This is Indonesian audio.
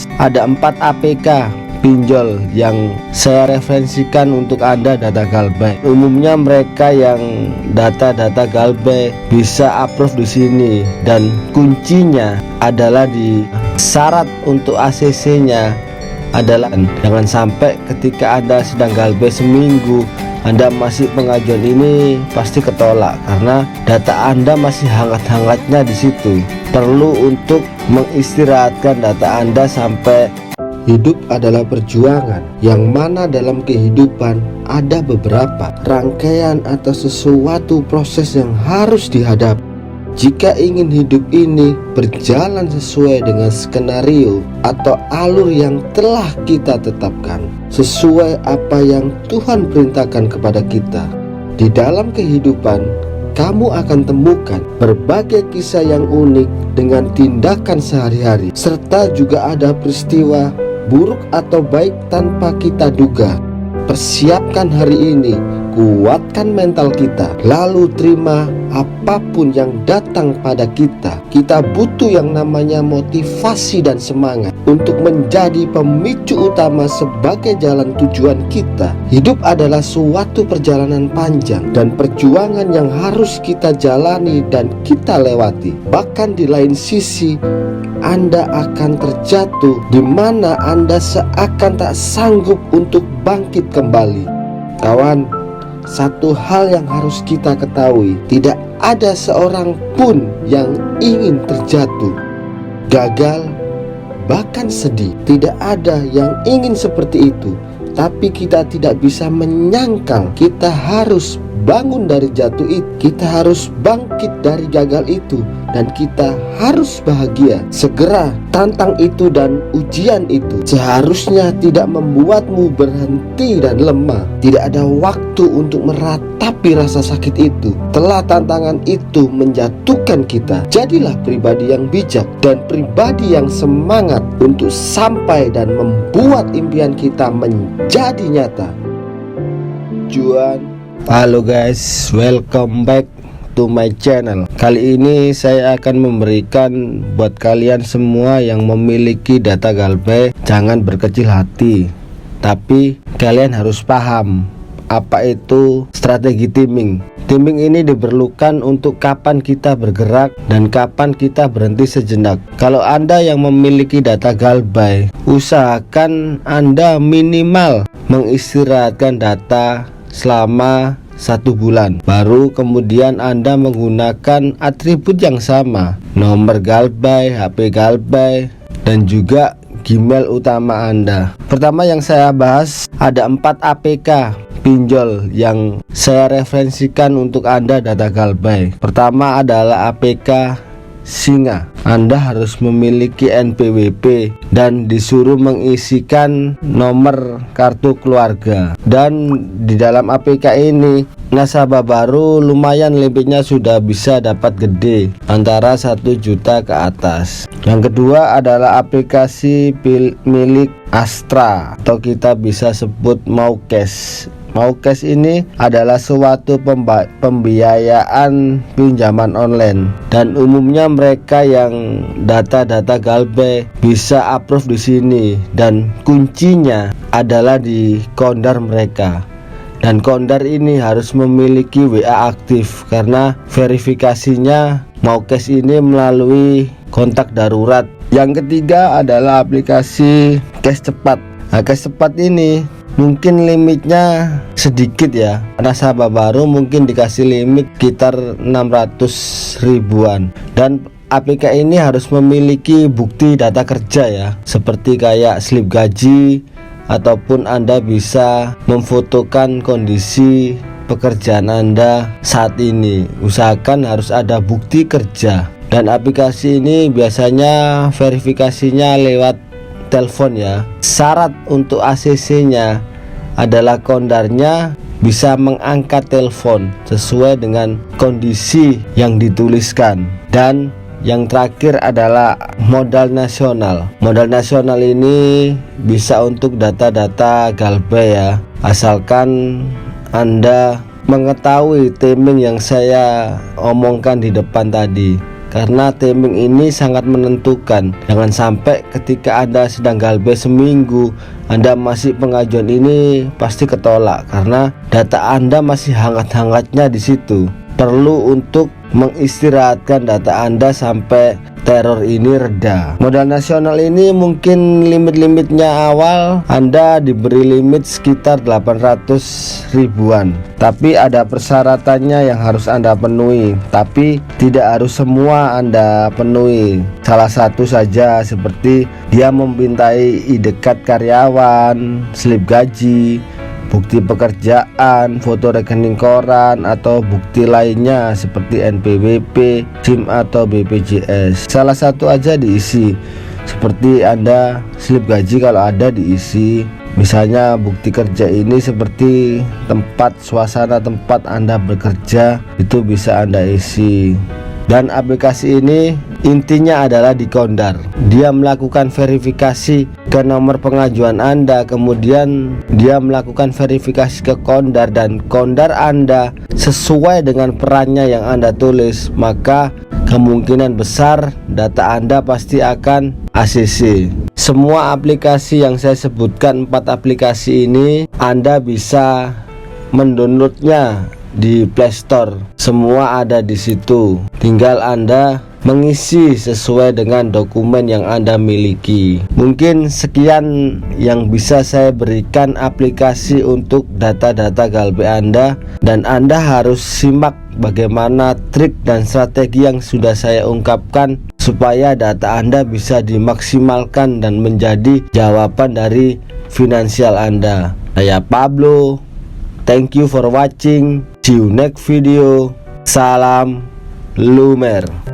guys, ada 4 APK pinjol yang saya referensikan untuk Anda data Galbay. Umumnya mereka yang data Galbay bisa approve di sini, dan kuncinya adalah di syarat untuk ACC-nya adalah jangan sampai ketika Anda sedang Galbay seminggu Anda masih pengajuan ini pasti ketolak karena data Anda masih hangat-hangatnya di situ. Perlu untuk mengistirahatkan data Anda sampai. Hidup adalah perjuangan, yang mana dalam kehidupan ada beberapa rangkaian atau sesuatu proses yang harus dihadapi. Jika ingin hidup ini berjalan sesuai dengan skenario atau alur yang telah kita tetapkan, sesuai apa yang Tuhan perintahkan kepada kita, di dalam kehidupan kamu akan temukan berbagai kisah yang unik dengan tindakan sehari-hari, serta juga ada peristiwa buruk atau baik tanpa kita duga. Persiapkan hari ini, kuatkan mental kita, lalu terima apapun yang datang pada kita. Kita butuh yang namanya motivasi dan semangat untuk menjadi pemicu utama sebagai jalan tujuan kita. Hidup adalah suatu perjalanan panjang dan perjuangan yang harus kita jalani dan kita lewati. Bahkan di lain sisi, Anda akan terjatuh di mana Anda seakan tak sanggup untuk bangkit kembali. Kawan, satu hal yang harus kita ketahui, tidak ada seorang pun yang ingin terjatuh, gagal, bahkan sedih. Tidak ada yang ingin seperti itu. Tapi kita tidak bisa menyangkal kita harus bangun dari jatuh itu, kita harus bangkit dari gagal itu, dan kita harus bahagia. Segera tantang itu dan ujian itu seharusnya tidak membuatmu berhenti dan lemah. Tidak ada waktu untuk meratapi rasa sakit itu. Telah tantangan itu menjatuhkan kita, jadilah pribadi yang bijak dan pribadi yang semangat untuk sampai dan membuat impian kita menjadi nyata. Juan. Halo guys, welcome back to my channel. Kali ini saya akan memberikan buat kalian semua yang memiliki data Galbay, jangan berkecil hati, tapi kalian harus paham apa itu strategi timing. Timing ini diperlukan untuk kapan kita bergerak dan kapan kita berhenti sejenak. Kalau Anda yang memiliki data Galbay, usahakan Anda minimal mengistirahatkan data selama 1 bulan. Baru kemudian Anda menggunakan atribut yang sama, nomor Galbay, HP Galbay, dan juga Gmail utama Anda. Pertama yang saya bahas, ada 4 APK pinjol yang saya referensikan untuk Anda data Galbay. Pertama adalah APK Singa. Anda harus memiliki NPWP dan disuruh mengisikan nomor kartu keluarga. Dan di dalam APK ini nasabah baru lumayan limitnya sudah bisa dapat gede, antara 1 juta ke atas. Yang kedua adalah aplikasi milik Astra atau kita bisa sebut Maucash. Maucash ini adalah suatu pembiayaan pinjaman online, dan umumnya mereka yang data Galbay bisa approve di sini, dan kuncinya adalah di kondar mereka. Dan kondar ini harus memiliki WA aktif karena verifikasinya Maucash ini melalui kontak darurat. Yang ketiga adalah aplikasi Cash Cepat. Nah, Cash Cepat ini mungkin limitnya sedikit ya, nasabah baru mungkin dikasih limit sekitar 600 ribuan, dan APK ini harus memiliki bukti data kerja ya, seperti kayak slip gaji, ataupun Anda bisa memfotokan kondisi pekerjaan Anda saat ini. Usahakan harus ada bukti kerja, dan aplikasi ini biasanya verifikasinya lewat telepon ya. Syarat untuk ACC-nya adalah kondarnya bisa mengangkat telepon sesuai dengan kondisi yang dituliskan. Dan yang terakhir adalah modal nasional. Modal nasional ini bisa untuk data Galbay ya, asalkan Anda mengetahui timing yang saya omongkan di depan tadi. karena timing ini sangat menentukan. Jangan sampai ketika Anda sedang galbay seminggu Anda masih pengajuan ini pasti ketolak karena data Anda masih hangat-hangatnya di situ. Perlu untuk mengistirahatkan data Anda sampai teror ini reda. Modal nasional ini mungkin limit-limitnya awal Anda diberi limit sekitar 800 ribuan, tapi ada persyaratannya yang harus Anda penuhi, tapi tidak harus semua Anda penuhi. Salah satu saja seperti dia memintai ID-card karyawan, slip gaji, bukti pekerjaan, foto rekening koran, atau bukti lainnya seperti NPWP, SIM atau BPJS. Salah satu aja diisi, seperti Anda slip gaji kalau ada diisi. Misalnya bukti kerja ini seperti tempat, suasana tempat Anda bekerja, itu bisa Anda isi. Dan aplikasi ini intinya adalah di Kondar. Dia melakukan verifikasi ke nomor pengajuan Anda, kemudian dia melakukan verifikasi ke Kondar, dan Kondar Anda sesuai dengan perannya yang Anda tulis, maka kemungkinan besar data Anda pasti akan ACC. Semua aplikasi yang saya sebutkan, 4 aplikasi ini Anda bisa mendownloadnya di Play Store. Semua ada di situ. Tinggal Anda mengisi sesuai dengan dokumen yang Anda miliki. Mungkin sekian yang bisa saya berikan aplikasi untuk data-data galbay Anda, dan Anda harus simak bagaimana trik dan strategi yang sudah saya ungkapkan supaya data Anda bisa dimaksimalkan dan menjadi jawaban dari finansial Anda. Saya Pablo. Thank you for watching. See you next video. Salam Lumer.